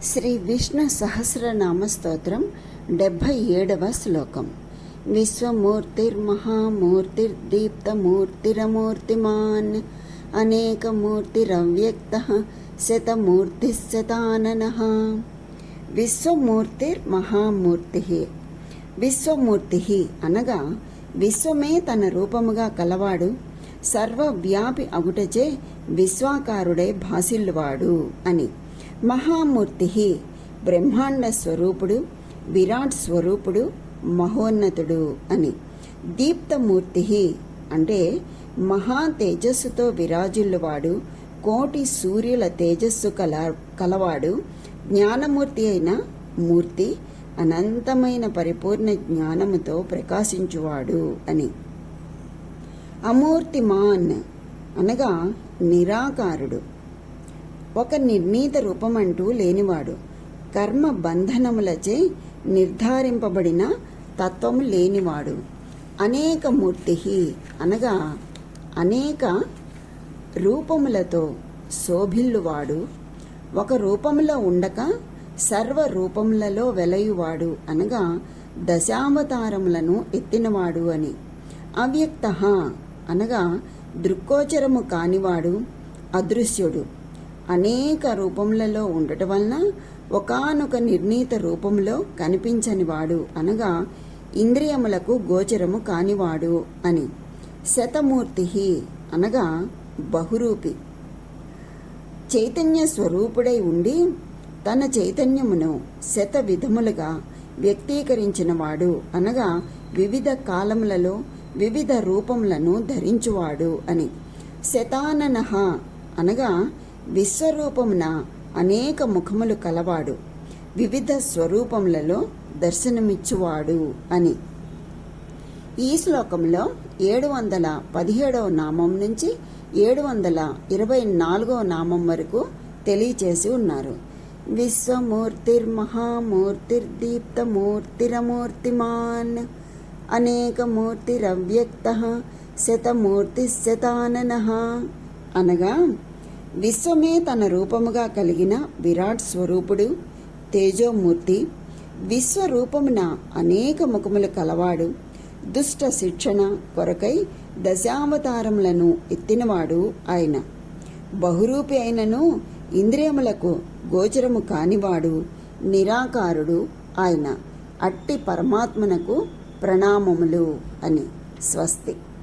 శ్రీ విష్ణు సహస్రనామ స్తోత్రం 77వ శ్లోకం. విశ్వమూర్తిర్మహామూర్తిర్దీప్తమూర్తిరమూర్తిమాన్ అనేకమూర్తిరవ్యక్తః శతమూర్తిశ్శతాననః. విశ్వమూర్తిర్మహామూర్తిః. విశ్వమూర్తిః అనగా విశ్వమే తన రూపముగా కలవాడు, సర్వవ్యాపి అగుటచే విశ్వాకారుడే భాసిల్లువాడు అని. మహామూర్తి బ్రహ్మాండ స్వరూపుడు, విరాట్ స్వరూపుడు, మహోన్నతుడు అని. దీప్తమూర్తి అంటే మహా తేజస్సుతో విరాజిల్లువాడు, కోటి సూర్యుల తేజస్సు కలవాడు, జ్ఞానమూర్తి అయిన మూర్తి, అనంతమైన పరిపూర్ణ జ్ఞానముతో ప్రకాశించువాడు అని. అమూర్తిమాన్ అనగా నిరాకారుడు, ఒక నిర్ణీత రూపమంటూ లేనివాడు, కర్మ బంధనములచే నిర్ధారింపబడిన తత్వము లేనివాడు. అనేకమూర్తి అనగా అనేక రూపములతో శోభిల్లువాడు, ఒక రూపములో ఉండక సర్వ రూపములలో వెలయువాడు అనగా దశావతారములను ఎత్తినవాడు అని. అవ్యక్త అనగా దృక్కోచరము కానివాడు, అదృశ్యుడు, అనేక రూపములలో ఉండటం వలన ఒకానొక నిర్ణీత రూపంలో కనిపించనివాడు అనగా ఇంద్రియములకు గోచరము కానివాడు అని. శతమూర్తి అనగా బహురూపి, చైతన్య స్వరూపుడై ఉండి తన చైతన్యమును శత విధములుగా వ్యక్తీకరించినవాడు అనగా వివిధ కాలములలో వివిధ రూపములను ధరించువాడు అని. శతాననః అనగా విశ్వరూపమున అనేక ముఖములు కలవాడు, వివిధ స్వరూపములలో దర్శనమిచ్చువాడు అని. ఈ శ్లోకంలో 717వ నామం నుంచి 724వ నామం వరకు తెలియచేసి ఉన్నారు. విశ్వమూర్తిర్మహామూర్తిర్దీప్తమూర్తిరమూర్తిమాన్ అనేకమూర్తిరవ్యక్తః శతమూర్తిశ్శతాననః అనగా విశ్వమే తన రూపముగా కలిగిన విరాట్ స్వరూపుడు, తేజోమూర్తి, విశ్వరూపమున అనేక ముఖములు కలవాడు, దుష్ట శిక్షణ కొరకై దశావతారములను ఎత్తినవాడు ఆయన. బహురూపి అయినను ఇంద్రియములకు గోచరము కానివాడు, నిరాకారుడు ఆయన. అట్టి పరమాత్మనకు ప్రణామములు అని. స్వస్తి.